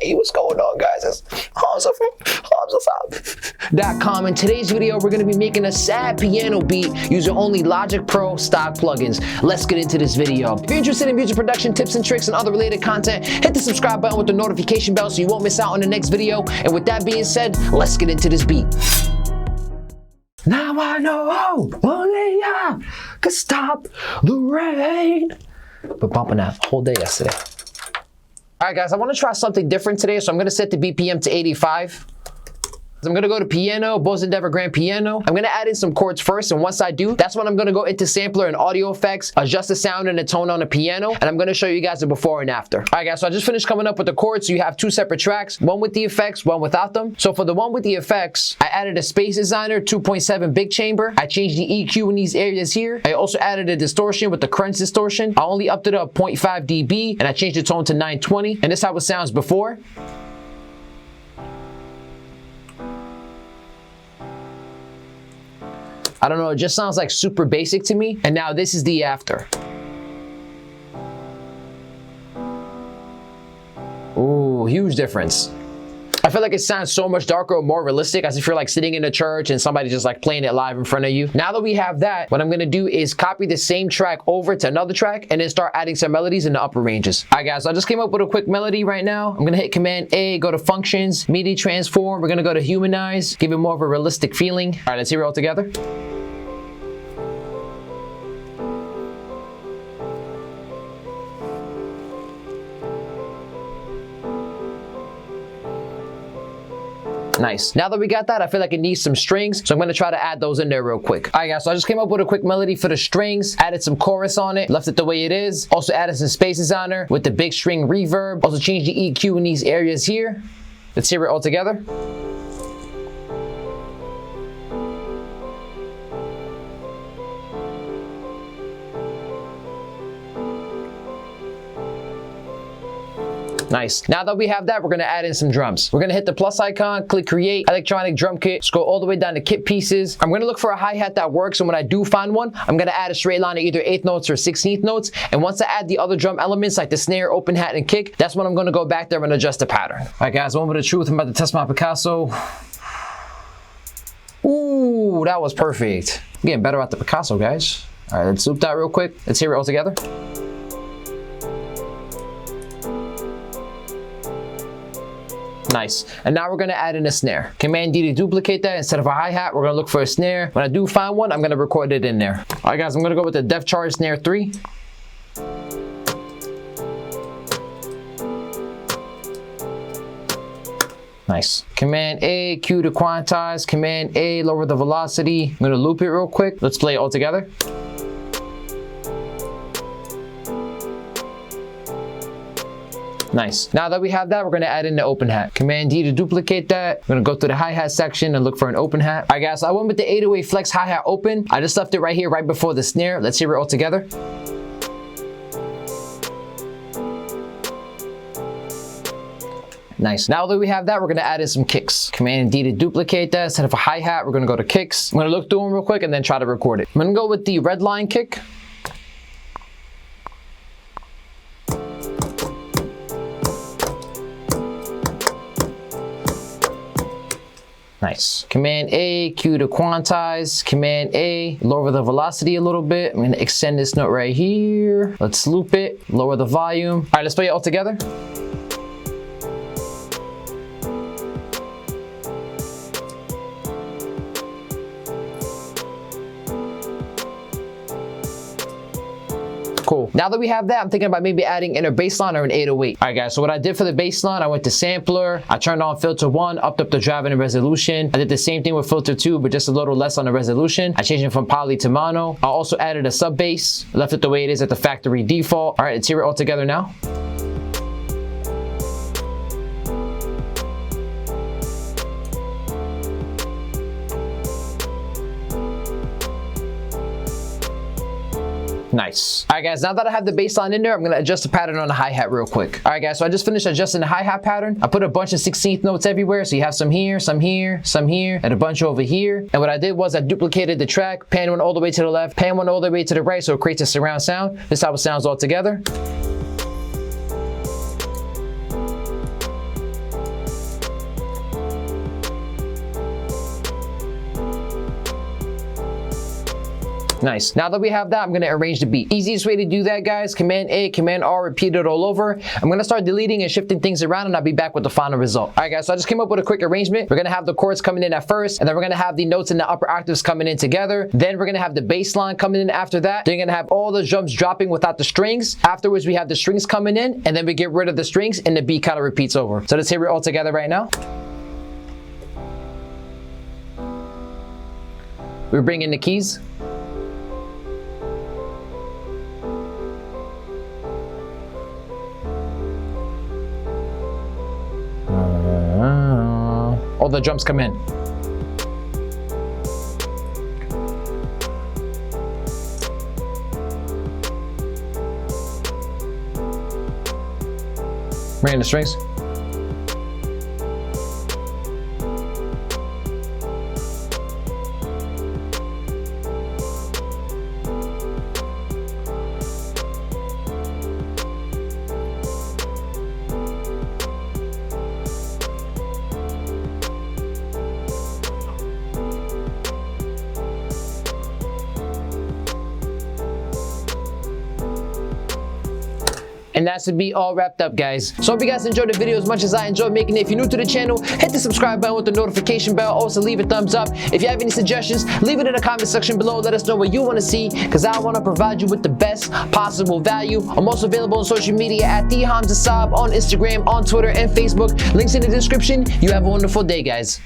Hey, what's going on, guys? It's Hamza from Thehamzasaab.com. In today's video, we're going to be making a Saab piano beat using only Logicprox stock plugins. Let's get into this video. If you're interested in music production tips and tricks and other related content, hit the subscribe button with the notification bell so you won't miss out on the next video. And with that being said, let's get into this beat. Now I know only I could stop the rain. We're bumping that whole day yesterday. All right, guys, I want to try something different today, so I'm going to set the BPM to 85. I'm going to go to piano, Bose Endeavor Grand Piano. I'm going to add in some chords first, and once I do, that's when I'm going to go into sampler and audio effects, adjust the sound and the tone on the piano, and I'm going to show you guys the before and after. All right, guys, so I just finished coming up with the chords, so you have two separate tracks, one with the effects, one without them. So for the one with the effects, I added a Space Designer 2.7 big chamber. I changed the EQ in these areas here. I also added a distortion with the crunch distortion. I only upped it up 0.5 dB, and I changed the tone to 920, and this is how it sounds before. I don't know, it just sounds like super basic to me. And now this is the after. Ooh, huge difference. I feel like it sounds so much darker, more realistic, as if you're like sitting in a church and somebody's just like playing it live in front of you. Now that we have that, what I'm gonna do is copy the same track over to another track and then start adding some melodies in the upper ranges. All right, guys, so I just came up with a quick melody right now. I'm gonna hit Command A, go to Functions, MIDI Transform. We're gonna go to Humanize, give it more of a realistic feeling. All right, let's hear it all together. Nice. Now that we got that, I feel like it needs some strings, so I'm going to try to add those in there real quick. All right, guys, so I just came up with a quick melody for the strings, added some chorus on it, left it the way it is. Also added some Space Designer with the big string reverb. Also changed the EQ in these areas here. Let's hear it all together. Nice. Now that we have that, we're going to add in some drums. We're going to hit the plus icon, click create, electronic drum kit, scroll all the way down to kit pieces. I'm going to look for a hi-hat that works, and when I do find one, I'm going to add a straight line of either 8th notes or 16th notes. And once I add the other drum elements like the snare, open hat, and kick, that's when I'm going to go back there and adjust the pattern. All right, guys, moment of truth. I'm about to test my Picasso. Ooh, that was perfect. I'm getting better at the Picasso, guys. All right, let's loop that real quick. Let's hear it all together. Nice. And now we're going to add in a snare. Command D to duplicate that. Instead of a hi-hat, we're going to look for a snare. When I do find one, I'm going to record it in there. All right, guys, I'm going to go with the Def Charge Snare 3. Nice. Command A, Q to quantize. Command A, lower the velocity. I'm going to loop it real quick. Let's play it all together. Nice. Now that we have that, we're going to add in the open hat. Command D to duplicate that. I'm going to go to the hi-hat section and look for an open hat. All right, guys, so I went with the 808 Flex hi-hat open. I just left it right here, right before the snare. Let's hear it all together. Nice. Now that we have that, we're going to add in some kicks. Command D to duplicate that. Instead of a hi-hat, we're going to go to kicks. I'm going to look through them real quick and then try to record it. I'm going to go with the red line kick. Nice. Command A, Q to quantize. Command A, lower the velocity a little bit. I'm going to extend this note right here. Let's loop it, lower the volume. All right, let's play it all together. Cool. Now that we have that, I'm thinking about maybe adding in a bass line or an 808. All right, guys, so what I did for the bass line, I went to sampler, I turned on filter 1, upped up the drive and the resolution. I did the same thing with filter 2, but just a little less on the resolution. I changed it from poly to mono. I also added a sub bass, left it the way it is at the factory default. All right, let's hear it all together now. Nice. All right, guys, now that I have the bass line in there, I'm going to adjust the pattern on the hi-hat real quick. All right, guys, so I just finished adjusting the hi-hat pattern. I put a bunch of 16th notes everywhere, so you have some here, some here, some here, and a bunch over here. And what I did was I duplicated the track, pan one all the way to the left, pan one all the way to the right, so it creates a surround sound. This is how it sounds all together. Nice. Now that we have that, I'm gonna arrange the beat. Easiest way to do that, guys, Command A, Command R, repeat it all over. I'm gonna start deleting and shifting things around, and I'll be back with the final result. All right, guys, so I just came up with a quick arrangement. We're gonna have the chords coming in at first, and then we're gonna have the notes in the upper octaves coming in together. Then we're gonna have the bass line coming in after that. Then you're gonna have all the drums dropping without the strings. Afterwards, we have the strings coming in, and then we get rid of the strings, and the beat kind of repeats over. So let's hear it all together right now. We bring in the keys. All the drums come in. Bring in the strings. And that's the beat all wrapped up, guys. So hope you guys enjoyed the video as much as I enjoyed making it. If you're new to the channel, hit the subscribe button with the notification bell. Also leave a thumbs up. If you have any suggestions, leave it in the comment section below. Let us know what you want to see, because I want to provide you with the best possible value. I'm also available on social media at Thehamzasaab on Instagram, on Twitter, and Facebook. Links in the description. You have a wonderful day, guys.